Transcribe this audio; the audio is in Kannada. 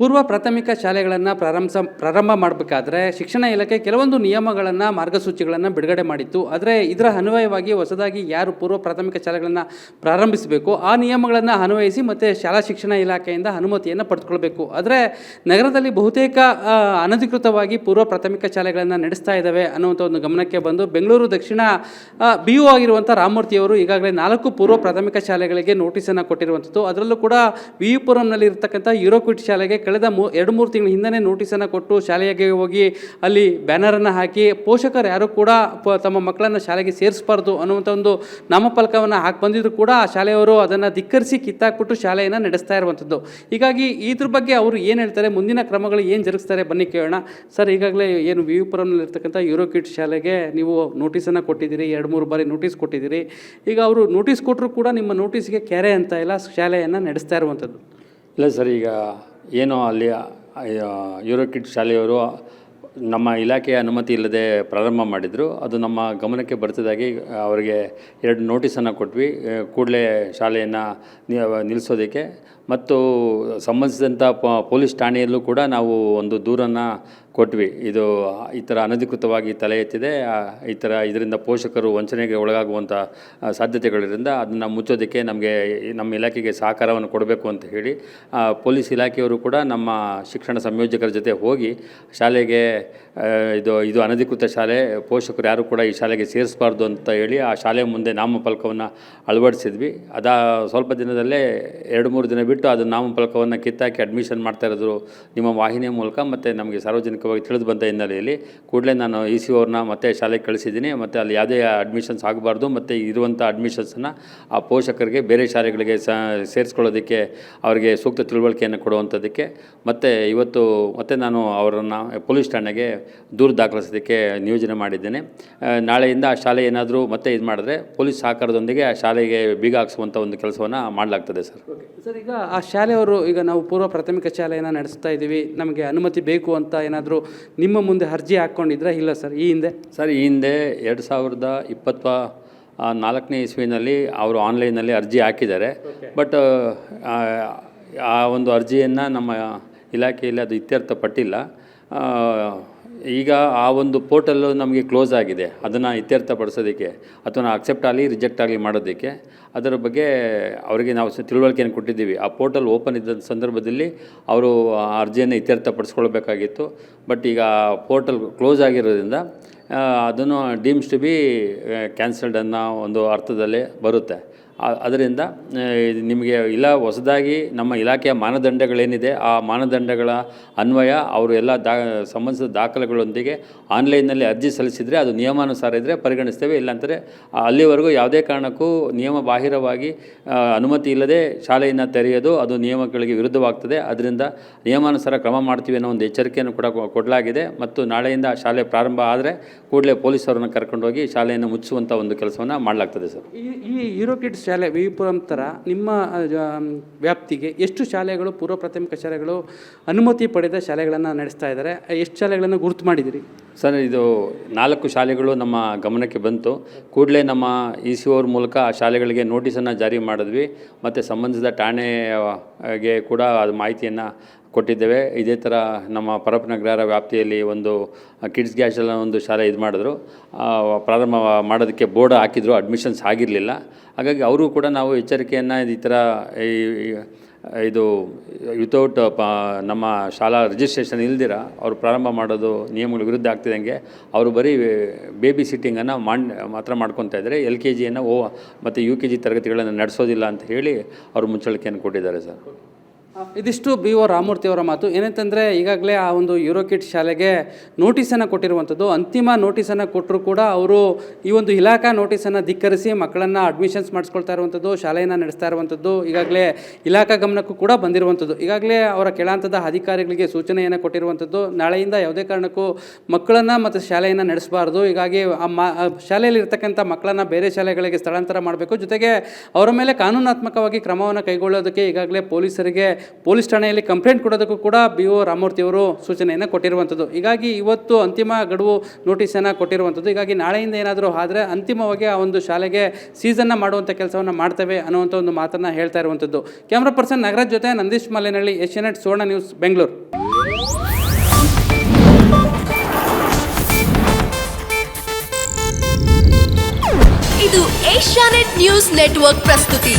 ಪೂರ್ವ ಪ್ರಾಥಮಿಕ ಶಾಲೆಗಳನ್ನು ಪ್ರಾರಂಭ ಮಾಡಬೇಕಾದ್ರೆ ಶಿಕ್ಷಣ ಇಲಾಖೆ ಕೆಲವೊಂದು ನಿಯಮಗಳನ್ನು ಮಾರ್ಗಸೂಚಿಗಳನ್ನು ಬಿಡುಗಡೆ ಮಾಡಿತ್ತು. ಆದರೆ ಇದರ ಅನ್ವಯವಾಗಿ ಹೊಸದಾಗಿ ಯಾರು ಪೂರ್ವ ಪ್ರಾಥಮಿಕ ಶಾಲೆಗಳನ್ನು ಪ್ರಾರಂಭಿಸಬೇಕು ಆ ನಿಯಮಗಳನ್ನು ಅನ್ವಯಿಸಿ ಮತ್ತು ಶಾಲಾ ಶಿಕ್ಷಣ ಇಲಾಖೆಯಿಂದ ಅನುಮತಿಯನ್ನು ಪಡೆದುಕೊಳ್ಬೇಕು. ಆದರೆ ನಗರದಲ್ಲಿ ಬಹುತೇಕ ಅನಧಿಕೃತವಾಗಿ ಪೂರ್ವ ಪ್ರಾಥಮಿಕ ಶಾಲೆಗಳನ್ನು ನಡೆಸ್ತಾ ಇದ್ದಾವೆ ಅನ್ನುವಂಥ ಒಂದು ಗಮನಕ್ಕೆ ಬಂದು ಬೆಂಗಳೂರು ದಕ್ಷಿಣ BO ಆಗಿರುವಂಥ ರಾಮಮೂರ್ತಿಯವರು ಈಗಾಗಲೇ 4 ಪೂರ್ವ ಪ್ರಾಥಮಿಕ ಶಾಲೆಗಳಿಗೆ ನೋಟಿಸನ್ನು ಕೊಟ್ಟಿರುವಂಥದ್ದು. ಅದರಲ್ಲೂ ಕೂಡ ವಿವಿಪುರಂನಲ್ಲಿ ಇರತಕ್ಕಂಥ ಯೂರೋಕ್ವಿಟ್ ಶಾಲೆಗೆ ಕಳೆದ 2-3 ತಿಂಗಳ ಹಿಂದೆ ನೋಟಿಸನ್ನು ಕೊಟ್ಟು ಶಾಲೆಗೆ ಹೋಗಿ ಅಲ್ಲಿ ಬ್ಯಾನರನ್ನು ಹಾಕಿ ಪೋಷಕರು ಯಾರು ಕೂಡ ತಮ್ಮ ಮಕ್ಕಳನ್ನು ಶಾಲೆಗೆ ಸೇರಿಸಬಾರ್ದು ಅನ್ನುವಂಥ ಒಂದು ನಾಮಫಲಕವನ್ನು ಹಾಕಿ ಬಂದಿದ್ರು ಕೂಡ ಆ ಶಾಲೆಯವರು ಅದನ್ನು ಧಿಕ್ಕರಿಸಿ ಕಿತ್ತಾಕ್ಬಿಟ್ಟು ಶಾಲೆಯನ್ನು ನಡೆಸ್ತಾ ಇರುವಂಥದ್ದು. ಹೀಗಾಗಿ ಇದ್ರ ಬಗ್ಗೆ ಅವರು ಏನು ಹೇಳ್ತಾರೆ, ಮುಂದಿನ ಕ್ರಮಗಳು ಏನು ಜರುಗಿಸ್ತಾರೆ, ಬನ್ನಿ ಕೇಳೋಣ. ಸರ್, ಈಗಾಗಲೇ ಏನು ವಿವಿಪುರಂನಲ್ಲಿರ್ತಕ್ಕಂಥ ಯೂರೋಕ್ವಿಟ್ ಶಾಲೆಗೆ ನೀವು ನೋಟಿಸನ್ನು ಕೊಟ್ಟಿದ್ದೀರಿ, 2-3 ಬಾರಿ ನೋಟಿಸ್ ಕೊಟ್ಟಿದ್ದೀರಿ. ಈಗ ಅವರು ನೋಟಿಸ್ ಕೊಟ್ಟರು ಕೂಡ ನಿಮ್ಮ ನೋಟಿಸ್ಗೆ ಕ್ಯಾರೆ ಅಂತ ಇಲ್ಲ, ಶಾಲೆಯನ್ನು ನಡೆಸ್ತಾ ಇರುವಂಥದ್ದು. ಇಲ್ಲ ಸರ್, ಈಗ ಏನೋ ಅಲ್ಲಿ ಯೂರೋಕಿಡ್ ಶಾಲೆಯವರು ನಮ್ಮ ಇಲಾಖೆಯ ಅನುಮತಿ ಇಲ್ಲದೆ ಪ್ರಾರಂಭ ಮಾಡಿದರು. ಅದು ನಮ್ಮ ಗಮನಕ್ಕೆ ಬರ್ತಿದ್ದಾಗಿ ಅವರಿಗೆ 2 ನೋಟಿಸನ್ನು ಕೊಟ್ವಿ, ಕೂಡಲೇ ಶಾಲೆಯನ್ನು ನಿಲ್ಲಿಸೋದಕ್ಕೆ. ಮತ್ತು ಸಂಬಂಧಿಸಿದಂಥ ಪೊಲೀಸ್ ಠಾಣೆಯಲ್ಲೂ ಕೂಡ ನಾವು ಒಂದು ದೂರನ್ನು ಕೊಟ್ವಿ. ಇದು ಈ ಥರ ಅನಧಿಕೃತವಾಗಿ ತಲೆ ಎತ್ತಿದೆ, ಇದರಿಂದ ಪೋಷಕರು ವಂಚನೆಗೆ ಒಳಗಾಗುವಂಥ ಸಾಧ್ಯತೆಗಳಿರೋದ್ರಿಂದ ಅದನ್ನು ಮುಚ್ಚೋದಕ್ಕೆ ನಮ್ಮ ಇಲಾಖೆಗೆ ಸಹಕಾರವನ್ನು ಕೊಡಬೇಕು ಅಂತ ಹೇಳಿ ಪೊಲೀಸ್ ಇಲಾಖೆಯವರು ಕೂಡ ನಮ್ಮ ಶಿಕ್ಷಣ ಸಂಯೋಜಕರ ಜೊತೆ ಹೋಗಿ ಶಾಲೆಗೆ ಇದು ಅನಧಿಕೃತ ಶಾಲೆ, ಪೋಷಕರು ಯಾರು ಕೂಡ ಈ ಶಾಲೆಗೆ ಸೇರಿಸಬಾರ್ದು ಅಂತ ಹೇಳಿ ಆ ಶಾಲೆ ಮುಂದೆ ನಾಮಫಲಕವನ್ನು ಅಳವಡಿಸಿದ್ವಿ. ಸ್ವಲ್ಪ ದಿನದಲ್ಲೇ 2-3 ದಿನ ಬಿಟ್ಟು ಅದು ನಾಮಫಲಕವನ್ನು ಕಿತ್ತಾಕಿ ಅಡ್ಮಿಷನ್ ಮಾಡ್ತಾ ಇರೋದು ನಿಮ್ಮ ವಾಹಿನಿಯ ಮೂಲಕ ಮತ್ತು ನಮಗೆ ಸಾರ್ವಜನಿಕವಾಗಿ ತಿಳಿದು ಬಂದ ಹಿನ್ನೆಲೆಯಲ್ಲಿ ಕೂಡಲೇ ನಾನು ECO ಅವ್ರನ್ನ ಮತ್ತೆ ಶಾಲೆಗೆ ಕಳಿಸಿದ್ದೀನಿ. ಮತ್ತು ಅಲ್ಲಿ ಯಾವುದೇ ಅಡ್ಮಿಷನ್ಸ್ ಆಗಬಾರ್ದು ಮತ್ತು ಇರುವಂಥ ಅಡ್ಮಿಷನ್ಸನ್ನು ಆ ಪೋಷಕರಿಗೆ ಬೇರೆ ಶಾಲೆಗಳಿಗೆ ಸೇರಿಸ್ಕೊಳ್ಳೋದಕ್ಕೆ ಅವರಿಗೆ ಸೂಕ್ತ ತಿಳುವಳಿಕೆಯನ್ನು ಕೊಡುವಂಥದ್ದಕ್ಕೆ ಮತ್ತು ಇವತ್ತು ಮತ್ತೆ ನಾನು ಅವರನ್ನು ಪೊಲೀಸ್ ಠಾಣೆಗೆ ದೂರು ದಾಖಲಿಸೋದಕ್ಕೆ ನಿಯೋಜನೆ ಮಾಡಿದ್ದೇನೆ. ನಾಳೆಯಿಂದ ಆ ಶಾಲೆ ಏನಾದರೂ ಮತ್ತೆ ಇದು ಮಾಡಿದ್ರೆ ಪೊಲೀಸ್ ಸಹಕಾರದೊಂದಿಗೆ ಆ ಶಾಲೆಗೆ ಬೀಗ ಹಾಕಿಸುವಂಥ ಒಂದು ಕೆಲಸವನ್ನು ಮಾಡಲಾಗ್ತದೆ ಸರ್. ಸರ್, ಈಗ ಆ ಶಾಲೆಯವರು ಈಗ ನಾವು ಪೂರ್ವ ಪ್ರಾಥಮಿಕ ಶಾಲೆಯನ್ನು ನಡೆಸ್ತಾ ಇದ್ದೀವಿ, ನಮಗೆ ಅನುಮತಿ ಬೇಕು ಅಂತ ಏನಾದರೂ ನಿಮ್ಮ ಮುಂದೆ ಅರ್ಜಿ ಹಾಕ್ಕೊಂಡಿದ್ರೆ? ಇಲ್ಲ ಸರ್, ಈ ಹಿಂದೆ 2024ನೇ ಇಸ್ವಿನಲ್ಲಿ ಅವರು ಆನ್ಲೈನಲ್ಲಿ ಅರ್ಜಿ ಹಾಕಿದ್ದಾರೆ. ಬಟ್ ಆ ಒಂದು ಅರ್ಜಿಯನ್ನು ನಮ್ಮ ಇಲಾಖೆಯಲ್ಲಿ ಅದು ಇತ್ಯರ್ಥಪಟ್ಟಿಲ್ಲ. ಈಗ ಆ ಒಂದು ಪೋರ್ಟಲ್ಲು ನಮಗೆ ಕ್ಲೋಸ್ ಆಗಿದೆ. ಅದನ್ನು ಇತ್ಯರ್ಥಪಡಿಸೋದಕ್ಕೆ ಅಥವಾ ಅಕ್ಸೆಪ್ಟ್ ಆಗಲಿ ರಿಜೆಕ್ಟ್ ಆಗಲಿ ಮಾಡೋದಕ್ಕೆ ಅದರ ಬಗ್ಗೆ ಅವರಿಗೆ ನಾವು ತಿಳುವಳಿಕೆಯನ್ನು ಕೊಟ್ಟಿದ್ದೀವಿ. ಆ ಪೋರ್ಟಲ್ ಓಪನ್ ಇದ್ದ ಸಂದರ್ಭದಲ್ಲಿ ಅವರು ಆ ಅರ್ಜಿಯನ್ನು ಇತ್ಯರ್ಥಪಡಿಸ್ಕೊಳ್ಬೇಕಾಗಿತ್ತು. ಬಟ್ ಈಗ ಪೋರ್ಟಲ್ ಕ್ಲೋಸ್ ಆಗಿರೋದ್ರಿಂದ ಅದನ್ನು ಡೀಮ್ಸ್ ಟು ಬಿ ಕ್ಯಾನ್ಸಲ್ಡ್ ಅನ್ನೋ ಒಂದು ಅರ್ಥದಲ್ಲೇ ಬರುತ್ತೆ. ಅದರಿಂದ ನಿಮಗೆ ಹೊಸದಾಗಿ ನಮ್ಮ ಇಲಾಖೆಯ ಮಾನದಂಡಗಳೇನಿದೆ ಆ ಮಾನದಂಡಗಳ ಅನ್ವಯ ಅವರು ಎಲ್ಲ ಸಂಬಂಧಿಸಿದ ದಾಖಲೆಗಳೊಂದಿಗೆ ಆನ್ಲೈನ್ನಲ್ಲಿ ಅರ್ಜಿ ಸಲ್ಲಿಸಿದರೆ ಅದು ನಿಯಮಾನುಸಾರ ಇದ್ದರೆ ಪರಿಗಣಿಸ್ತೇವೆ. ಇಲ್ಲಾಂದರೆ ಅಲ್ಲಿವರೆಗೂ ಯಾವುದೇ ಕಾರಣಕ್ಕೂ ನಿಯಮ ಬಾಹಿರವಾಗಿ ಅನುಮತಿ ಇಲ್ಲದೆ ಶಾಲೆಯನ್ನು ತೆರೆಯೋದು ಅದು ನಿಯಮಗಳಿಗೆ ವಿರುದ್ಧವಾಗ್ತದೆ. ಅದರಿಂದ ನಿಯಮಾನುಸಾರ ಕ್ರಮ ಮಾಡ್ತೀವಿ ಅನ್ನೋ ಒಂದು ಎಚ್ಚರಿಕೆಯನ್ನು ಕೂಡ ಕೊಡಲಾಗಿದೆ. ಮತ್ತು ನಾಳೆಯಿಂದ ಶಾಲೆ ಪ್ರಾರಂಭ ಆದರೆ ಕೂಡಲೇ ಪೊಲೀಸರನ್ನು ಕರ್ಕೊಂಡೋಗಿ ಶಾಲೆಯನ್ನು ಮುಚ್ಚುವಂಥ ಒಂದು ಕೆಲಸವನ್ನು ಮಾಡಲಾಗ್ತದೆ ಸರ್. ಈ ಯೂರೋಕಿಡ್ ಶಾಲೆ ವಿವಿಪುರಂ ಥರ ನಿಮ್ಮ ವ್ಯಾಪ್ತಿಗೆ ಎಷ್ಟು ಶಾಲೆಗಳು, ಪೂರ್ವ ಪ್ರಾಥಮಿಕ ಶಾಲೆಗಳು ಅನುಮತಿ ಪಡೆದ ಶಾಲೆಗಳನ್ನು ನಡೆಸ್ತಾ ಇದ್ದಾರೆ? ಎಷ್ಟು ಶಾಲೆಗಳನ್ನು ಗುರುತು ಮಾಡಿದಿರಿ ಸರ್? ಇದು 4 ಶಾಲೆಗಳು ನಮ್ಮ ಗಮನಕ್ಕೆ ಬಂತು. ಕೂಡಲೇ ನಮ್ಮ ECO ಅವ್ರ ಮೂಲಕ ಆ ಶಾಲೆಗಳಿಗೆ ನೋಟಿಸನ್ನು ಜಾರಿ ಮಾಡಿದ್ವಿ. ಮತ್ತು ಸಂಬಂಧಿಸಿದ ಠಾಣೆಗೆ ಕೂಡ ಅದು ಮಾಹಿತಿಯನ್ನು ಕೊಟ್ಟಿದ್ದೇವೆ. ಇದೇ ಥರ ನಮ್ಮ ಪರಪ್ಪನಗರ ವ್ಯಾಪ್ತಿಯಲ್ಲಿ ಒಂದು ಕಿಡ್ಸ್ ಗ್ಯಾಶೆಲ್ಲ ಒಂದು ಶಾಲೆ ಇದು ಮಾಡಿದ್ರು, ಪ್ರಾರಂಭ ಮಾಡೋದಕ್ಕೆ ಬೋರ್ಡ್ ಹಾಕಿದ್ರು, ಅಡ್ಮಿಷನ್ಸ್ ಆಗಿರಲಿಲ್ಲ. ಹಾಗಾಗಿ ಅವರು ಕೂಡ ನಾವು ಎಚ್ಚರಿಕೆಯನ್ನು ಈ ಥರ ಇದು ವಿತೌಟ್ ನಮ್ಮ ಶಾಲಾ ರಿಜಿಸ್ಟ್ರೇಷನ್ ಇಲ್ದಿರ ಅವರು ಪ್ರಾರಂಭ ಮಾಡೋದು ನಿಯಮಗಳ ವಿರುದ್ಧ ಆಗ್ತಿದ್ದಂಗೆ ಅವರು ಬರೀ ಬೇಬಿ ಸಿಟ್ಟಿಂಗನ್ನು ಮಾತ್ರ ಮಾಡ್ಕೊತಾ ಇದ್ದಾರೆ. LKGಯನ್ನು ಮತ್ತು UKG ತರಗತಿಗಳನ್ನು ನಡೆಸೋದಿಲ್ಲ ಅಂತ ಹೇಳಿ ಅವರು ಮುಚ್ಚಳಿಕೆಯನ್ನು ಕೊಟ್ಟಿದ್ದಾರೆ ಸರ್. ಇದಿಷ್ಟು BO ರಾಮಮೂರ್ತಿಯವರ ಮಾತು. ಏನಂತಂದರೆ ಈಗಾಗಲೇ ಆ ಒಂದು ಯೂರೋಕಿಡ್ ಶಾಲೆಗೆ ನೋಟಿಸನ್ನು ಕೊಟ್ಟಿರುವಂಥದ್ದು. ಅಂತಿಮ ನೋಟಿಸನ್ನು ಕೊಟ್ಟರು ಕೂಡ ಅವರು ಈ ಒಂದು ಇಲಾಖಾ ನೋಟಿಸನ್ನು ಧಿಕ್ಕರಿಸಿ ಮಕ್ಕಳನ್ನು ಅಡ್ಮಿಷನ್ಸ್ ಮಾಡಿಸ್ಕೊಳ್ತಾ ಇರುವಂಥದ್ದು, ಶಾಲೆಯನ್ನು ನಡೆಸ್ತಾ ಇರುವಂಥದ್ದು ಈಗಾಗಲೇ ಇಲಾಖಾ ಗಮನಕ್ಕೂ ಕೂಡ ಬಂದಿರುವಂಥದ್ದು. ಈಗಾಗಲೇ ಅವರ ಕೆಳಹಂತದ ಅಧಿಕಾರಿಗಳಿಗೆ ಸೂಚನೆಯನ್ನು ಕೊಟ್ಟಿರುವಂಥದ್ದು, ನಾಳೆಯಿಂದ ಯಾವುದೇ ಕಾರಣಕ್ಕೂ ಮಕ್ಕಳನ್ನು ಮತ್ತು ಶಾಲೆಯನ್ನು ನಡೆಸಬಾರ್ದು. ಹೀಗಾಗಿ ಶಾಲೆಯಲ್ಲಿ ಇರ್ತಕ್ಕಂಥ ಮಕ್ಕಳನ್ನು ಬೇರೆ ಶಾಲೆಗಳಿಗೆ ಸ್ಥಳಾಂತರ ಮಾಡಬೇಕು. ಜೊತೆಗೆ ಅವರ ಮೇಲೆ ಕಾನೂನಾತ್ಮಕವಾಗಿ ಕ್ರಮವನ್ನು ಕೈಗೊಳ್ಳೋದಕ್ಕೆ ಈಗಾಗಲೇ ಪೊಲೀಸರಿಗೆ ಪೊಲೀಸ್ ಠಾಣೆಯಲ್ಲಿ ಕಂಪ್ಲೇಂಟ್ ಕೊಡೋದಕ್ಕೂ ಕೂಡ BO ರಾಮಮೂರ್ತಿ ಅವರು ಸೂಚನೆಯನ್ನು ಕೊಟ್ಟಿರುವಂಥದ್ದು. ಹೀಗಾಗಿ ಇವತ್ತು ಅಂತಿಮ ಗಡುವು ನೋಟಿಸನ್ನು ಕೊಟ್ಟಿರುವಂಥದ್ದು. ಹೀಗಾಗಿ ನಾಳೆಯಿಂದ ಏನಾದರೂ ಆದರೆ ಅಂತಿಮವಾಗಿ ಆ ಒಂದು ಶಾಲೆಗೆ ಸೀಸನ್ನ ಮಾಡುವಂಥ ಕೆಲಸವನ್ನು ಮಾಡ್ತೇವೆ ಅನ್ನುವಂಥ ಒಂದು ಮಾತನ್ನು ಹೇಳ್ತಾ ಇರುವಂಥದ್ದು. ಕ್ಯಾಮ್ರಾ ಪರ್ಸನ್ ನಾಗರಾಜ್ ಜೊತೆ ನಂದೀಶ್ ಮಲ್ಲೇನಹಳ್ಳಿ, ಏಷ್ಯಾನೆಟ್ ಸುವರ್ಣ ನ್ಯೂಸ್, ಬೆಂಗಳೂರು. ಇದು ಏಷ್ಯಾನೆಟ್ ನ್ಯೂಸ್ ನೆಟ್ವರ್ಕ್ ಪ್ರಸ್ತುತಿ.